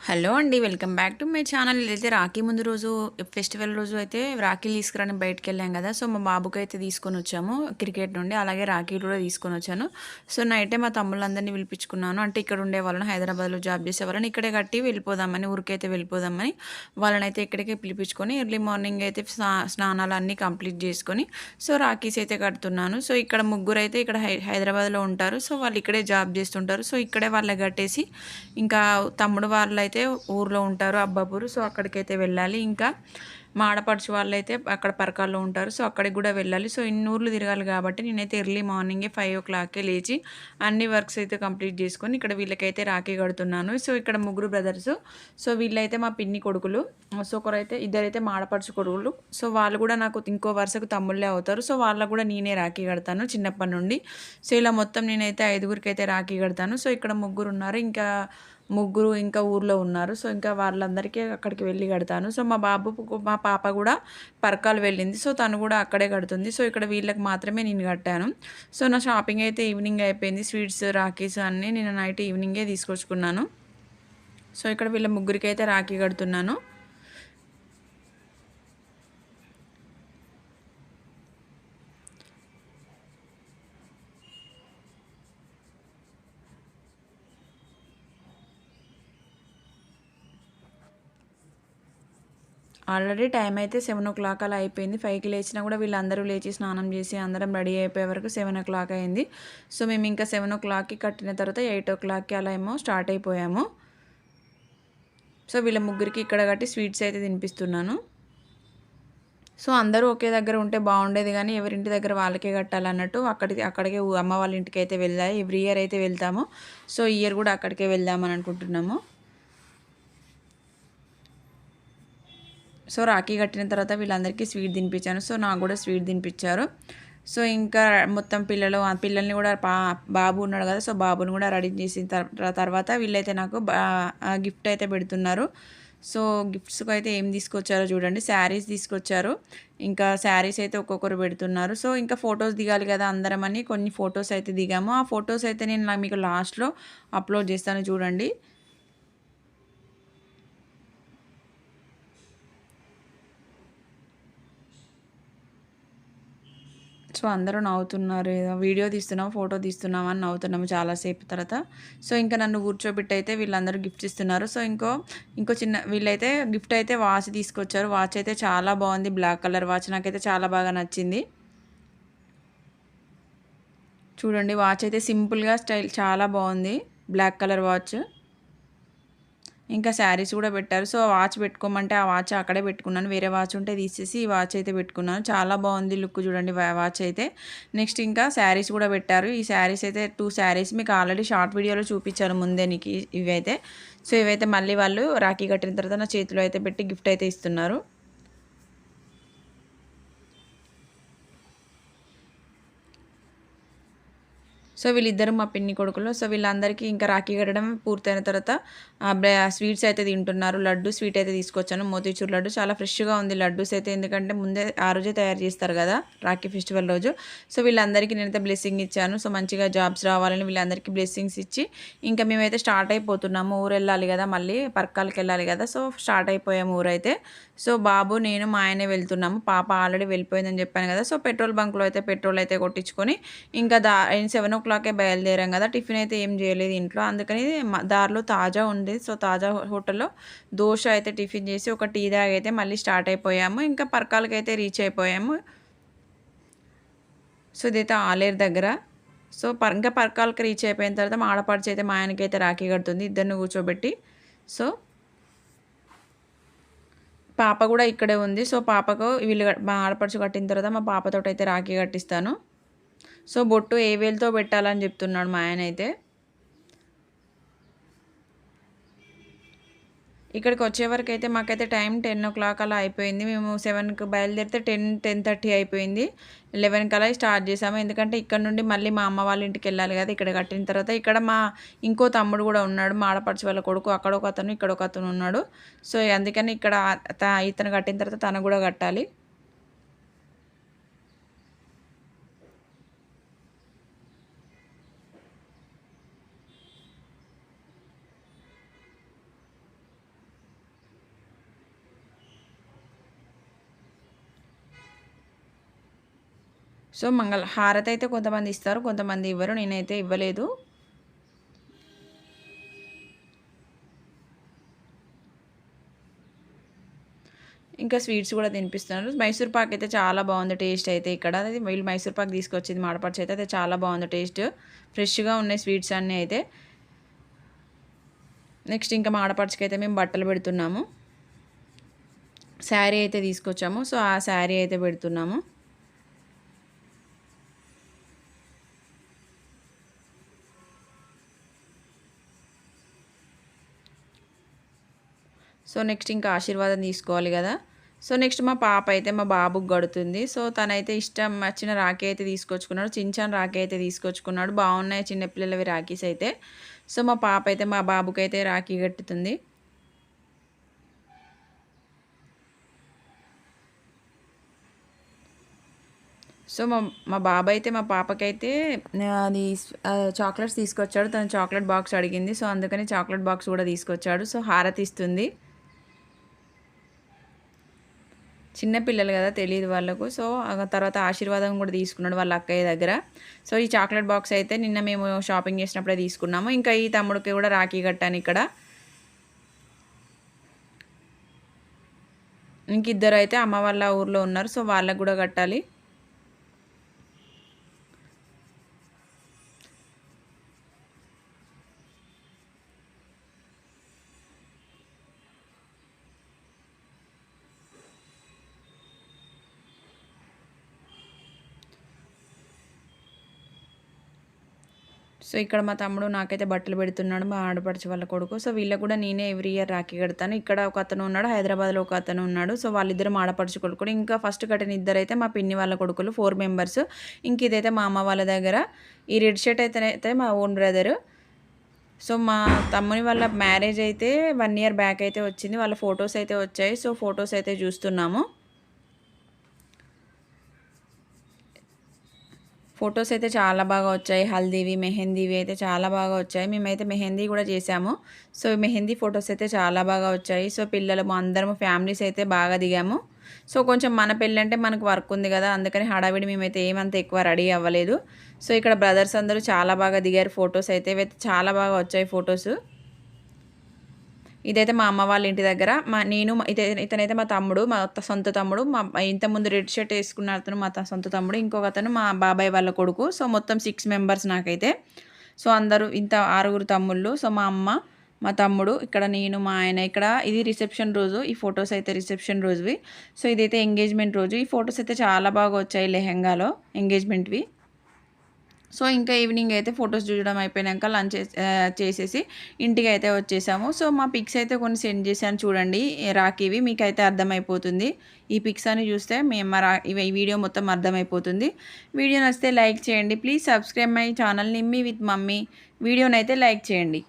Hello అండి. Welcome back to my channel. ఇదైతే రాఖీ ముందు రోజు ఫెస్టివల్ రోజు అయితే రాఖీలు తీసుకురాని బయటికెళ్ళాం కదా! సో, మా బాబుకైతే తీసుకొనొచ్చాము క్రికెట్ నుండి. అలాగే రాఖీలు కూడా తీసుకొనొచ్చాను. సో, నైటే మా తమ్ముళ్ళందరిని పిలిపించుకున్నాను. అంటే ఇక్కడ ఉండేవాళ్ళని హైదరాబాద్‌లో జాబ్ చేసేవాళ్ళని ఇక్కడే కట్టి వెళ్ళిపోదామని, ఊరికైతే వెళ్ళిపోదామని వాళ్ళనైతే ఇక్కడికే పిలిపించుకొని ఎర్లీ మార్నింగ్ అయితే స్నానాలన్నీ కంప్లీట్ చేసుకొని, సో, రాఖీస్ అయితే కడుతున్నాను. సో, ఇక్కడ ముగ్గురైతే ఇక్కడ హైదరాబాద్‌లో ఉంటారు. సో, వాళ్ళు ఇక్కడే జాబ్ చేస్తుంటారు. సో, ఇక్కడే వాళ్ళకి కట్టేసి ఇంకా తమ్ముడు వాళ్ళైతే ఊర్లో ఉంటారు అబ్బాపూరు. సో, అక్కడికైతే వెళ్ళాలి. ఇంకా మా ఆడపడుచు వాళ్ళైతే అక్కడ పరకాల్లో ఉంటారు. సో, అక్కడికి గూడా వెళ్ళాలి. సో, ఇన్ని ఊర్లు తిరగాలి గాబట్టి నేనైతే ఎర్లీ మార్నింగే 5:00కే లేచి అన్ని వర్క్స్ అయితే కంప్లీట్ జేసుకొని ఇక్కడ వీళ్ళకైతే రాఖీ కడుతున్నాను. సో, ఇక్కడ ముగ్గురు బ్రదర్సు. సో, వీళ్ళైతే మా పిన్ని కొడుకులు. సో, ఇద్దరైతే మా ఆడపడుచు కొడుకులు. సో, వాళ్ళు గూడా నాకు ఇంకో వరుసకు తమ్ముళ్ళే అవుతారు. సో, వాళ్ళకి గూడా నేనే రాఖీ కడతాను చిన్నప్పటి నుండి. సో, ఇలా మొత్తం నేనైతే ఐదుగురికైతే రాఖీ కడతాను. సో, ఇక్కడ ముగ్గురున్నారు. ముగ్గురు ఇంకా ఊర్లో ఉన్నారు. సో, ఇంకా వాళ్ళందరికీ అక్కడికి వెళ్లి కడతాను. సో, మా పాప గూడా పరకాలు వెళ్ళింది. సో, తను గూడా అక్కడే కడుతుంది. సో, ఇక్కడ వీళ్ళకి మాత్రమే నేను కట్టాను. సో, నా షాపింగ్ అయితే ఈవినింగ్ అయిపోయింది. స్వీట్స్, రాఖీస్ అన్నీ నేను నైట్ ఈవినింగే తీసుకొచ్చుకున్నాను. సో, ఇక్కడ వీళ్ళ ముగ్గురికైతే రాఖీ కడుతున్నాను. ఆల్రెడీ టైం అయితే 7:00 అలా అయిపోయింది. 5కి లేచినా కూడా వీళ్ళందరూ లేచి స్నానం చేసి అందరం రెడీ అయిపోయే వరకు 7:00 అయింది. సో, మేము ఇంకా 7:00కి కట్టిన తర్వాత 8:00కి అలా ఏమో స్టార్ట్ అయిపోయాము. సో, వీళ్ళ ముగ్గురికి ఇక్కడ కట్టి స్వీట్స్ అయితే తినిపిస్తున్నాను. సో, అందరూ ఒకే దగ్గర ఉంటే బాగుండేది గానీ, ఎవరింటి దగ్గర వాళ్ళకే కట్టాలన్నట్టు అక్కడికే అమ్మ వాళ్ళ ఇంటికైతే వెళ్ళాలి. ఎవ్రీ ఇయర్ అయితే వెళ్తాము. సో, ఈ ఇయర్ కూడా అక్కడికే వెళ్దామని అనుకుంటున్నాము. సో, రాఖీ కట్టిన తర్వాత వీళ్ళందరికీ స్వీట్ తినిపించాను. సో, నాకు కూడా స్వీట్ తినిపించారు. సో, ఇంకా మొత్తం పిల్లల్ని కూడా బాబు ఉన్నాడు కదా! సో, బాబుని కూడా రెడీ చేసిన తర్వాత వీళ్ళైతే నాకు గిఫ్ట్ అయితే పెడుతున్నారు. సో, గిఫ్ట్స్‌కి అయితే ఏం తీసుకొచ్చారో చూడండి. శారీస్ తీసుకొచ్చారు. ఇంకా శారీస్ అయితే ఒక్కొక్కరు పెడుతున్నారు. సో, ఇంకా ఫోటోస్ దిగాలి కదా అందరమని కొన్ని ఫోటోస్ అయితే దిగాము. ఆ ఫోటోస్ అయితే నేను మీకు లాస్ట్‌లో అప్‌లోడ్ చేస్తాను చూడండి. సో, అందరూ నవ్వుతున్నారు. ఏదో వీడియో తీస్తున్నాం, ఫోటో తీస్తున్నాం అని నవ్వుతున్నాము చాలా సేపు తర్వాత. సో, ఇంకా నన్ను కూర్చోబెట్టయితే వీళ్ళందరూ గిఫ్ట్స్ ఇస్తున్నారు. సో, ఇంకో చిన్న వీళ్ళైతే గిఫ్ట్ అయితే వాచ్ తీసుకొచ్చారు. వాచ్ అయితే చాలా బాగుంది. బ్లాక్ కలర్ వాచ్ నాకైతే చాలా బాగా నచ్చింది. చూడండి వాచ్ అయితే సింపుల్‌గా స్టైల్ చాలా బాగుంది. Black colour watch. ఇంకా శారీస్ కూడా పెట్టారు. సో, వాచ్ పెట్టుకోమంటే ఆ వాచ్ అక్కడే పెట్టుకున్నాను. వేరే వాచ్ ఉంటే తీసేసి ఈ వాచ్ అయితే పెట్టుకున్నాను. చాలా బాగుంది లుక్ చూడండి వాచ్ అయితే. నెక్స్ట్ ఇంకా శారీస్ కూడా పెట్టారు. ఈ శారీస్ అయితే 2 శారీస్ మీకు ఆల్రెడీ షార్ట్ వీడియోలో చూపించాను ముందే నీకు ఇవైతే. సో, ఇవైతే మళ్ళీ వాళ్ళు రాఖీ కట్టిన తర్వాత నా చేతిలో అయితే పెట్టి గిఫ్ట్ అయితే ఇస్తున్నారు. సో, వీళ్ళిద్దరు మా పిన్ని కొడుకులు. సో, వీళ్ళందరికీ ఇంకా రాఖీ కట్టడం పూర్తయిన తర్వాత స్వీట్స్ అయితే తింటున్నారు. లడ్డు స్వీట్ అయితే తీసుకొచ్చాను. మోతీచూర్ లడ్డు చాలా ఫ్రెష్‌గా ఉంది లడ్డూస్ అయితే. ఎందుకంటే ముందే ఆ రోజే తయారు చేస్తారు కదా! రాఖీ ఫెస్టివల్ రోజు. సో, వీళ్ళందరికీ నేనైతే బ్లెస్సింగ్ ఇచ్చాను. సో, మంచిగా జాబ్స్ రావాలని వీళ్ళందరికీ బ్లెస్సింగ్స్ ఇచ్చి ఇంకా మేమైతే స్టార్ట్ అయిపోతున్నాము. ఊరెళ్ళాలి కదా! మళ్ళీ పరకాలకెళ్ళాలి కదా! సో, స్టార్ట్ అయిపోయాము ఊరైతే. సో, బాబు, నేను, మా ఆయనే వెళ్తున్నాము. పాప ఆల్రెడీ వెళ్ళిపోయిందని చెప్పాను కదా! సో, పెట్రోల్ బంక్‌లో అయితే పెట్రోల్ అయితే కొట్టించుకొని ఇంకా 7:00కే బయలుదేరాం కదా! టిఫిన్ అయితే ఏం చేయలేదు ఇంట్లో. అందుకని దారిలో తాజా ఉంది. సో, తాజా హోటల్‌లో దోస అయితే టిఫిన్ చేసి ఒక టీ తాగి అయితే మళ్ళీ స్టార్ట్ అయిపోయాము. ఇంకా పరకాలకైతే రీచ్ అయిపోయాము. సో, ఇదైతే ఆలేరు దగ్గర. సో, ఇంకా పరకాలకి రీచ్ అయిపోయిన తర్వాత మా ఆడపడుచు అయితే మా ఆయనకైతే రాఖీ కడుతుంది ఇద్దరిని కూర్చోబెట్టి. సో, పాప కూడా ఇక్కడే ఉంది. సో, పాపకు మా ఆడపడుచు కట్టిన తర్వాత మా పాపతోటైతే రాఖీ కట్టిస్తాను. సో, బొట్టు ఏ వేలుతో పెట్టాలని చెప్తున్నాడు మా ఆయనైతే. ఇక్కడికొచ్చేవరకైతే మాకైతే టైం 10:00 అలా అయిపోయింది. మేము 7కి బయలుదేరితే 10:30 అయిపోయింది. 11 కల్లా స్టార్ట్ చేసాము. ఎందుకంటే ఇక్కడ నుండి మళ్ళీ మా అమ్మ వాళ్ళ ఇంటికెళ్ళాలి కదా! ఇక్కడ కట్టిన తర్వాత ఇక్కడ మా ఇంకో తమ్ముడు కూడా ఉన్నాడు. మా ఆడపడుచు వాళ్ళ కొడుకు అక్కడొకతను, ఇక్కడొకతను ఉన్నాడు. సో, అందుకని ఇక్కడ ఇతను కట్టిన తర్వాత తను కూడా కట్టాలి. సో హారతి అయితే కొంతమంది ఇస్తారు, కొంతమంది ఇవ్వరు. నేనైతే ఇవ్వలేదు. ఇంకా స్వీట్స్ కూడా తినిపిస్తున్నారు. మైసూర్ పాక్ అయితే చాలా బాగుంది టేస్ట్ అయితే ఇక్కడ. అది వీళ్ళు మైసూర్ పాక్ తీసుకొచ్చింది మాడపడిచి అయితే చాలా బాగుంది టేస్ట్. ఫ్రెష్గా ఉన్నాయి స్వీట్స్ అన్నీ అయితే. నెక్స్ట్ ఇంకా మా ఆడపడుచుకి అయితే మేము బట్టలు పెడుతున్నాము. శారీ అయితే తీసుకొచ్చాము. సో ఆ శారీ అయితే పెడుతున్నాము. సో నెక్స్ట్ ఇంకా ఆశీర్వాదం తీసుకోవాలి కదా. సో నెక్స్ట్ మా పాప అయితే మా బాబుకి గడుతుంది. సో తనైతే ఇష్టం వచ్చిన రాఖీ అయితే తీసుకొచ్చుకున్నాడు. చించాన్ రాఖీ అయితే తీసుకొచ్చుకున్నాడు. బాగున్నాయి చిన్నపిల్లలవి రాఖీస్ అయితే. సో మా పాప అయితే మా బాబుకి అయితే రాఖీ కట్టుతుంది. సో మా బాబాయ్ అయితే మా పాపకైతే అది చాక్లెట్స్ తీసుకొచ్చాడు. తను చాక్లెట్ బాక్స్ అడిగింది. సో అందుకని చాక్లెట్ బాక్స్ కూడా తీసుకొచ్చాడు. సో హారతి ఇస్తుంది. చిన్నపిల్లలు కదా తెలియదు వాళ్ళకు. సో తర్వాత ఆశీర్వాదం కూడా తీసుకున్నాడు వాళ్ళ అక్కయ్య దగ్గర. సో ఈ చాక్లెట్ బాక్స్ అయితే నిన్న మేము షాపింగ్ చేసినప్పుడే తీసుకున్నాము. ఇంకా ఈ తమ్ముడికి కూడా రాఖీ కట్టాను ఇక్కడ. ఇంక ఇద్దరు అయితే అమ్మ వాళ్ళ ఊర్లో ఉన్నారు. సో వాళ్ళకు కూడా కట్టాలి. సో ఇక్కడ మా తమ్ముడు నాకైతే బట్టలు పెడుతున్నాడు, మా ఆడపడుచు వాళ్ళ కొడుకు. సో వీళ్ళకు కూడా నేనే ఎవ్రీ ఇయర్ రాఖీ కడతాను. ఇక్కడ ఒక అతను ఉన్నాడు, హైదరాబాద్లో ఒక అతను ఉన్నాడు. సో వాళ్ళిద్దరు మా ఆడపడుచు కొడుకులు. ఇంకా ఫస్ట్ కట్టిన ఇద్దరైతే మా పిన్ని వాళ్ళ కొడుకులు 4 మెంబర్స్. ఇంక ఇదైతే మా అమ్మ వాళ్ళ దగ్గర. ఈ రెడ్ షర్ట్ అయితే మా ఓన్ బ్రదరు. సో మా తమ్ముని వాళ్ళ మ్యారేజ్ అయితే 1 ఇయర్ బ్యాక్ అయితే వచ్చింది. వాళ్ళ ఫొటోస్ అయితే వచ్చాయి. సో ఫొటోస్ అయితే చూస్తున్నాము. ఫొటోస్ అయితే చాలా బాగా వచ్చాయి. హల్దీవి, మెహందీవి అయితే చాలా బాగా వచ్చాయి. మేమైతే మెహందీ కూడా చేసాము. సో మెహందీ ఫొటోస్ అయితే చాలా బాగా వచ్చాయి. సో పిల్లలు అందరము ఫ్యామిలీస్ అయితే బాగా దిగాము. సో కొంచెం మన పెళ్ళి అంటే మనకు వర్క్ ఉంది కదా, అందుకని హడావిడి మేమైతే ఏమంత ఎక్కువ రెడీ అవ్వలేదు. సో ఇక్కడ బ్రదర్స్ అందరూ చాలా బాగా దిగారు ఫొటోస్ అయితే. చాలా బాగా వచ్చాయి ఫొటోస్. ఇదైతే మా అమ్మ వాళ్ళ ఇంటి దగ్గర. ఇతనైతే మా తమ్ముడు, మా సొంత తమ్ముడు. ఇంతకుముందు రెడ్ షర్ట్ వేసుకున్న అతను మా సొంత తమ్ముడు. ఇంకొక అతను మా బాబాయ్ వాళ్ళ కొడుకు. సో మొత్తం 6 మెంబర్స్ నాకైతే. సో అందరూ ఇంత 6 తమ్ముళ్ళు. సో మా అమ్మ, మా తమ్ముడు, ఇక్కడ నేను, మా ఆయన. ఇక్కడ ఇది రిసెప్షన్ రోజు. ఈ ఫొటోస్ అయితే రిసెప్షన్ రోజువి. సో ఇదైతే ఎంగేజ్మెంట్ రోజు. ఈ ఫొటోస్ అయితే చాలా బాగా వచ్చాయి లెహెంగాలో ఎంగేజ్మెంట్వి. సో ఇంకా ఈవినింగ్ అయితే ఫొటోస్ చూడడం అయిపోయాక లంచ్ చేసేసి ఇంటికి అయితే వచ్చేసాము. సో మా పిక్స్ అయితే కొన్ని సెండ్ చేశాను చూడండి రాఖీవి, మీకైతే అర్థమైపోతుంది. ఈ పిక్స్ అని చూస్తే ఈ వీడియో మొత్తం అర్థమైపోతుంది. వీడియో నచ్చితే లైక్ చేయండి. Please subscribe my channel Nimmi with mummy. వీడియోనైతే లైక్ చేయండి.